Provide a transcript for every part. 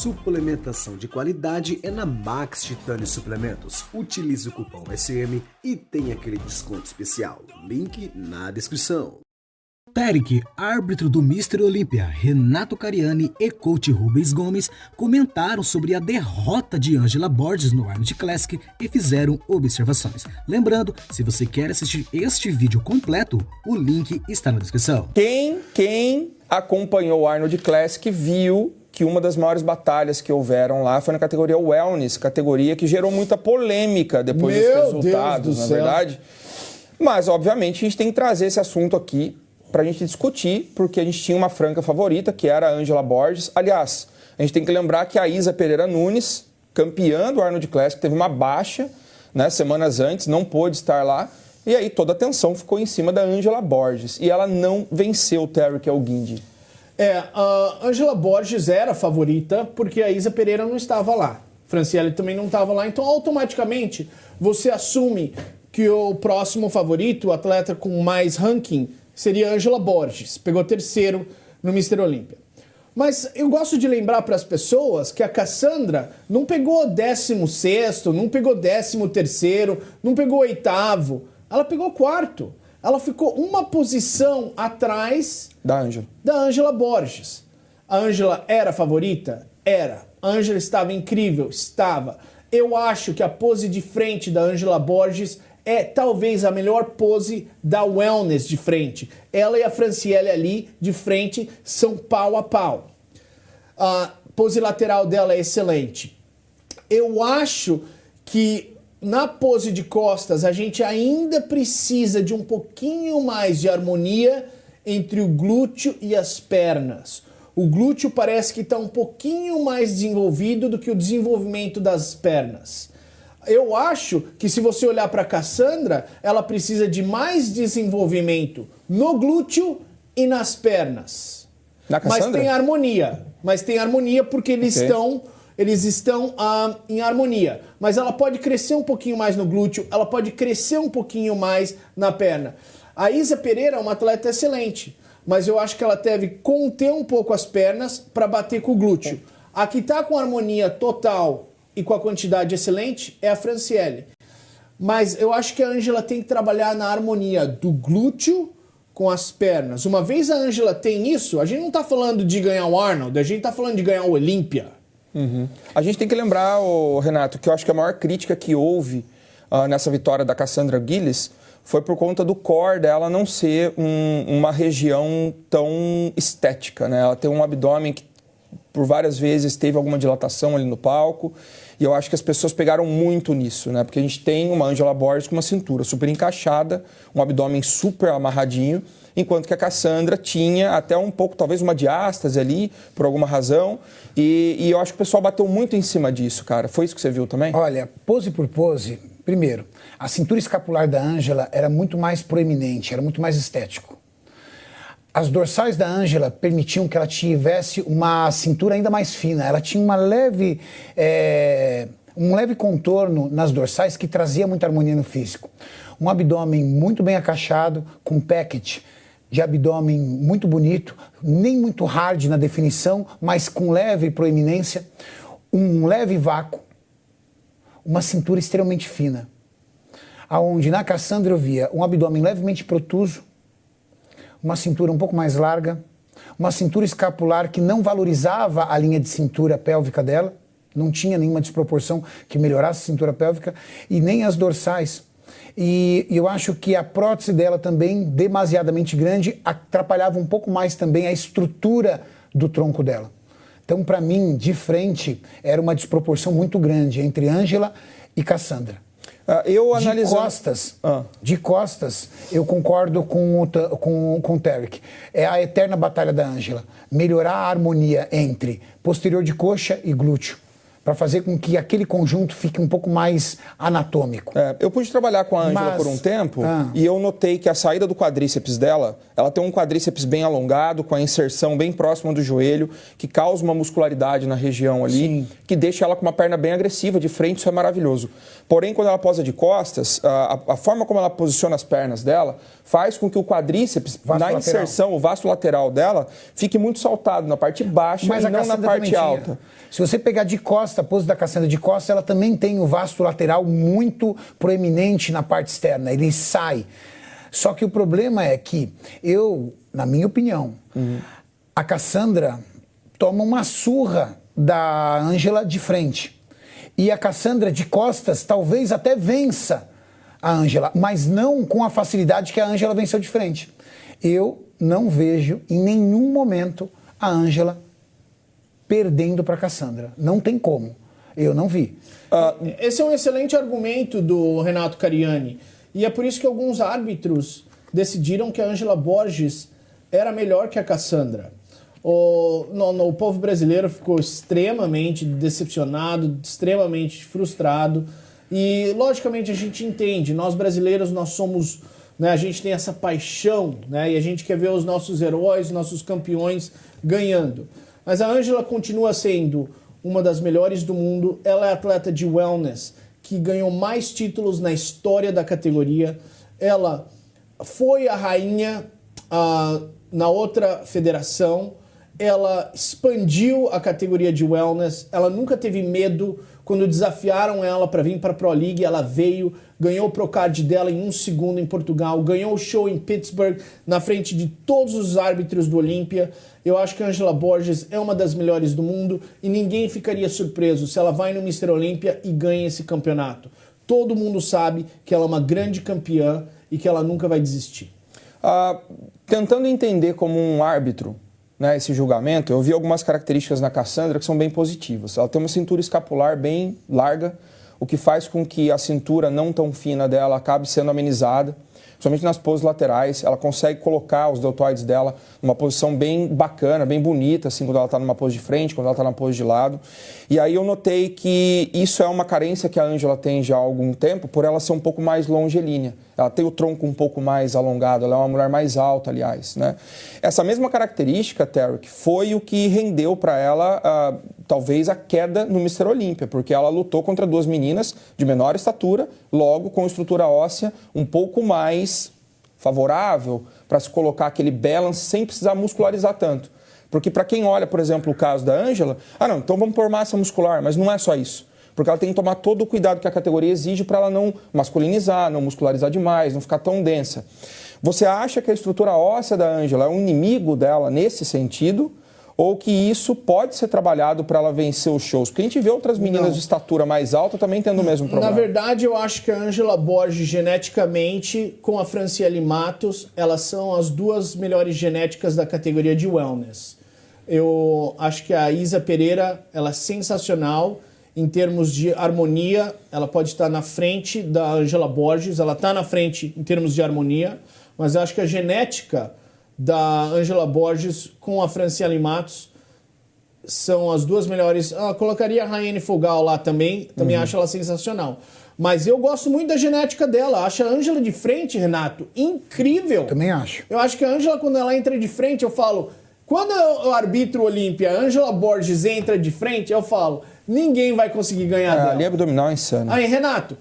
Suplementação de qualidade é na Max Titânio Suplementos. Utilize o cupom SM e tem aquele desconto especial. Link na descrição. Tarek, árbitro do Mr. Olímpia, Renato Cariani e coach Rubens Gomes comentaram sobre a derrota de Ângela Borges no Arnold Classic e fizeram observações. Lembrando, se você quer assistir este vídeo completo, o link está na descrição. Quem acompanhou o Arnold Classic viu que uma das maiores batalhas que houveram lá foi na categoria Wellness, categoria que gerou muita polêmica depois dos resultados, na verdade. Mas, obviamente, a gente tem que trazer esse assunto aqui para a gente discutir, porque a gente tinha uma franca favorita, que era a Ângela Borges. Aliás, a gente tem que lembrar que a Isa Pereira Nunes, campeã do Arnold Classic, teve uma baixa, né, semanas antes, não pôde estar lá, e aí toda a atenção ficou em cima da Ângela Borges. E ela não venceu o Tarek El-Guindi. A Ângela Borges era a favorita porque a Isa Pereira não estava lá. Franciele também não estava lá, então automaticamente você assume que o próximo favorito, o atleta com mais ranking, seria a Ângela Borges. Pegou terceiro no Mr. Olímpia. Mas eu gosto de lembrar para as pessoas que a Cassandra não pegou 16º, não pegou 13º, não pegou 8º, ela pegou 4º. Ela ficou uma posição atrás da Ângela Borges. A Ângela era a favorita? Era. A Ângela estava incrível? Estava. Eu acho que a pose de frente da Ângela Borges é talvez a melhor pose da Wellness de frente. Ela e a Franciele ali de frente são pau a pau. A pose lateral dela é excelente. Eu acho que na pose de costas, a gente ainda precisa de um pouquinho mais de harmonia entre o glúteo e as pernas. O glúteo parece que está um pouquinho mais desenvolvido do que o desenvolvimento das pernas. Eu acho que se você olhar para a Cassandra, ela precisa de mais desenvolvimento no glúteo e nas pernas. Mas tem harmonia porque eles estão em harmonia. Mas ela pode crescer um pouquinho mais no glúteo, ela pode crescer um pouquinho mais na perna. A Isa Pereira é uma atleta excelente, mas eu acho que ela deve conter um pouco as pernas para bater com o glúteo. A que está com harmonia total e com a quantidade excelente é a Franciele. Mas eu acho que a Ângela tem que trabalhar na harmonia do glúteo com as pernas. Uma vez a Ângela tem isso, a gente não está falando de ganhar o Arnold, a gente está falando de ganhar o Olímpia. A gente tem que lembrar, Renato, que eu acho que a maior crítica que houve nessa vitória da Cassandra Gillies foi por conta do core dela não ser uma região tão estética, né? Ela tem um abdômen que por várias vezes teve alguma dilatação ali no palco, e eu acho que as pessoas pegaram muito nisso, né? Porque a gente tem uma Ângela Borges com uma cintura super encaixada, um abdômen super amarradinho, enquanto que a Cassandra tinha até um pouco, talvez uma diástase ali, por alguma razão, e eu acho que o pessoal bateu muito em cima disso, cara. Foi isso que você viu também? Olha, pose por pose, primeiro, a cintura escapular da Ângela era muito mais proeminente, era muito mais estético. As dorsais da Ângela permitiam que ela tivesse uma cintura ainda mais fina. Ela tinha um leve contorno nas dorsais que trazia muita harmonia no físico. Um abdômen muito bem acachado, com um package de abdômen muito bonito, nem muito hard na definição, mas com leve proeminência, um leve vácuo, uma cintura extremamente fina. Aonde na Cassandra eu via um abdômen levemente protuso, uma cintura um pouco mais larga, uma cintura escapular que não valorizava a linha de cintura pélvica dela, não tinha nenhuma desproporção que melhorasse a cintura pélvica, e nem as dorsais. E eu acho que a prótese dela também, demasiadamente grande, atrapalhava um pouco mais também a estrutura do tronco dela. Então, para mim, de frente, era uma desproporção muito grande entre Ângela e Cassandra. De costas, eu concordo com o Tarek. É a eterna batalha da Ângela. Melhorar a harmonia entre posterior de coxa e glúteo. para fazer com que aquele conjunto fique um pouco mais anatômico. Eu pude trabalhar com a Ângela por um tempo e eu notei que a saída do quadríceps dela, ela tem um quadríceps bem alongado, com a inserção bem próxima do joelho, que causa uma muscularidade na região ali, sim, que deixa ela com uma perna bem agressiva de frente, isso é maravilhoso. Porém, quando ela posa de costas, a forma como ela posiciona as pernas dela faz com que o quadríceps, na inserção, o vasto lateral dela, fique muito saltado na parte baixa e não na parte alta. Se você pegar de costa, a pose da Cassandra de costa, ela também tem o vasto lateral muito proeminente na parte externa, ele sai. Só que o problema é que na minha opinião, a Cassandra toma uma surra da Ângela de frente. E a Cassandra de costas talvez até vença a Ângela, mas não com a facilidade que a Ângela venceu de frente. Eu não vejo em nenhum momento a Ângela perdendo para a Cassandra. Não tem como. Eu não vi. Esse é um excelente argumento do Renato Cariani. E é por isso que alguns árbitros decidiram que a Ângela Borges era melhor que a Cassandra. O povo brasileiro ficou extremamente decepcionado, extremamente frustrado. E, logicamente, a gente entende. Nós brasileiros, nós somos... a gente tem essa paixão, e a gente quer ver os nossos heróis, nossos campeões ganhando. Mas a Ângela continua sendo uma das melhores do mundo. Ela é atleta de wellness, que ganhou mais títulos na história da categoria. Ela foi a rainha na outra federação. Ela expandiu a categoria de wellness. Ela nunca teve medo. Quando desafiaram ela para vir para a Pro League, ela veio, ganhou o Procard dela em 1 segundo em Portugal, ganhou o show em Pittsburgh, na frente de todos os árbitros do Olímpia. Eu acho que a Ângela Borges é uma das melhores do mundo e ninguém ficaria surpreso se ela vai no Mr. Olímpia e ganha esse campeonato. Todo mundo sabe que ela é uma grande campeã e que ela nunca vai desistir. Tentando entender como um árbitro, esse julgamento, eu vi algumas características na Cassandra que são bem positivas. Ela tem uma cintura escapular bem larga, o que faz com que a cintura não tão fina dela acabe sendo amenizada, principalmente nas poses laterais. Ela consegue colocar os deltoides dela numa posição bem bacana, bem bonita, assim, quando ela está numa pose de frente, quando ela está na pose de lado. E aí eu notei que isso é uma carência que a Ângela tem já há algum tempo, por ela ser um pouco mais longilínea. Ela tem o tronco um pouco mais alongado, ela é uma mulher mais alta, aliás, Essa mesma característica, Tarek, foi o que rendeu para ela, talvez, a queda no Mr. Olímpia, porque ela lutou contra duas meninas de menor estatura, logo com estrutura óssea um pouco mais favorável para se colocar aquele balance sem precisar muscularizar tanto. Porque para quem olha, por exemplo, o caso da Ângela, então vamos pôr massa muscular, mas não é só isso. Porque ela tem que tomar todo o cuidado que a categoria exige para ela não masculinizar, não muscularizar demais, não ficar tão densa. Você acha que a estrutura óssea da Ângela é um inimigo dela nesse sentido? Ou que isso pode ser trabalhado para ela vencer os shows? Porque a gente vê outras meninas de estatura mais alta também tendo o mesmo problema. Na verdade, eu acho que a Ângela Borges, geneticamente, com a Franciele Matos, elas são as duas melhores genéticas da categoria de wellness. Eu acho que a Isa Pereira, ela é sensacional. Em termos de harmonia, ela pode estar na frente da Ângela Borges, ela está na frente em termos de harmonia, mas eu acho que a genética da Ângela Borges com a Franciele Matos são as duas melhores. Colocaria a Rayane Fogal lá também acho ela sensacional. Mas eu gosto muito da genética dela, acho a Ângela de frente, Renato, incrível. Também acho. Eu acho que a Ângela, quando ela entra de frente, eu falo... Quando eu arbitro Olímpia, a Ângela Borges entra de frente, eu falo... Ninguém vai conseguir ganhar dela. A linha abdominal é insana. Aí, Renato,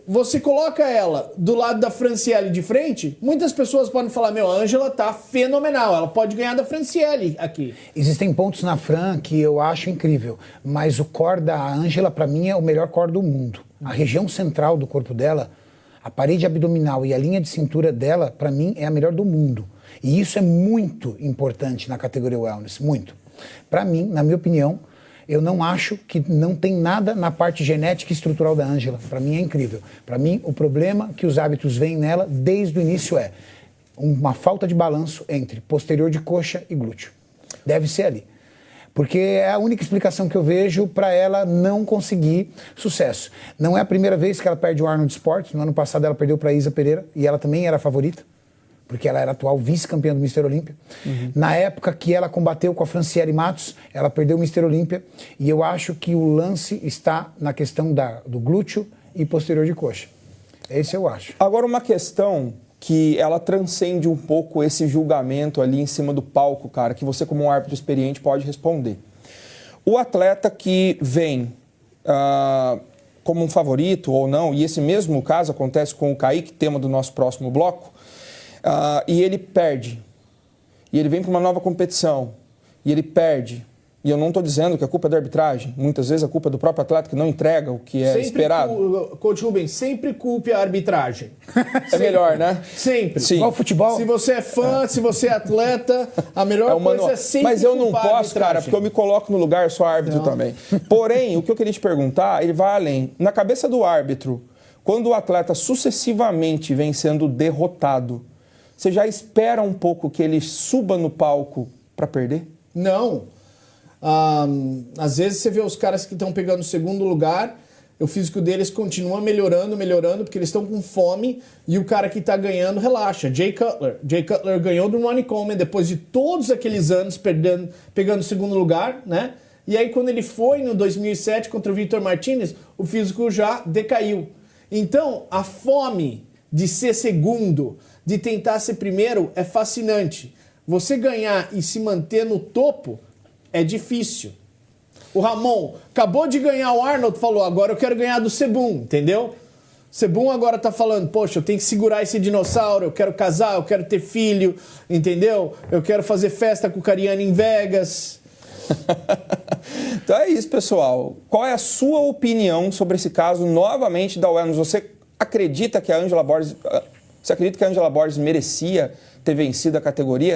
você coloca ela do lado da Franciele de frente, muitas pessoas podem falar, a Ângela tá fenomenal, ela pode ganhar da Franciele aqui. Existem pontos na Fran que eu acho incrível, mas o core da Ângela, para mim, é o melhor core do mundo. A região central do corpo dela, a parede abdominal e a linha de cintura dela, para mim, é a melhor do mundo. E isso é muito importante na categoria wellness, muito. Para mim, na minha opinião, eu não acho que não tem nada na parte genética e estrutural da Ângela. Para mim é incrível. Para mim, o problema que os árbitros veem nela desde o início é uma falta de balanço entre posterior de coxa e glúteo. Deve ser ali. Porque é a única explicação que eu vejo para ela não conseguir sucesso. Não é a primeira vez que ela perde o Arnold Sports. No ano passado ela perdeu para a Isa Pereira e ela também era a favorita. porque ela era atual vice-campeã do Mister Olímpia. Na época que ela combateu com a Franciele Matos, ela perdeu o Mister Olímpia, e eu acho que o lance está na questão do glúteo e posterior de coxa. Esse eu acho. Agora, uma questão que ela transcende um pouco esse julgamento ali em cima do palco, cara, que você, como um árbitro experiente, pode responder. O atleta que vem como um favorito ou não, e esse mesmo caso acontece com o Kaique, tema do nosso próximo bloco, e ele perde. E ele vem para uma nova competição, e ele perde. E eu não estou dizendo que a culpa é da arbitragem. Muitas vezes a culpa é do próprio atleta que não entrega o que é esperado. Coach Rubens, sempre culpe a arbitragem. É melhor, né? Sempre. Sim. Igual futebol. Se você é fã, se você é atleta, a melhor coisa é sempre Mas eu não culpar a posso, cara, arbitragem. porque eu me coloco no lugar, eu sou árbitro também. Porém, o que eu queria te perguntar, ele vai além. Na cabeça do árbitro, quando o atleta sucessivamente vem sendo derrotado, você já espera um pouco que ele suba no palco para perder? Não. Às vezes você vê os caras que estão pegando o segundo lugar, o físico deles continua melhorando, porque eles estão com fome, e o cara que está ganhando relaxa. Jay Cutler ganhou do Ronnie Coleman depois de todos aqueles anos pegando o segundo lugar, né? E aí quando ele foi no 2007 contra o Victor Martinez, o físico já decaiu. Então, a fome de ser segundo, de tentar ser primeiro, é fascinante. Você ganhar e se manter no topo é difícil. O Ramon acabou de ganhar o Arnold, falou, agora eu quero ganhar do Sebum, entendeu? Sebum agora tá falando, poxa, eu tenho que segurar esse dinossauro, eu quero casar, eu quero ter filho, entendeu? Eu quero fazer festa com o Cariani em Vegas. Então é isso, pessoal. Qual é a sua opinião sobre esse caso, novamente, da Wellness? Você acredita que a Ângela Borges merecia ter vencido a categoria?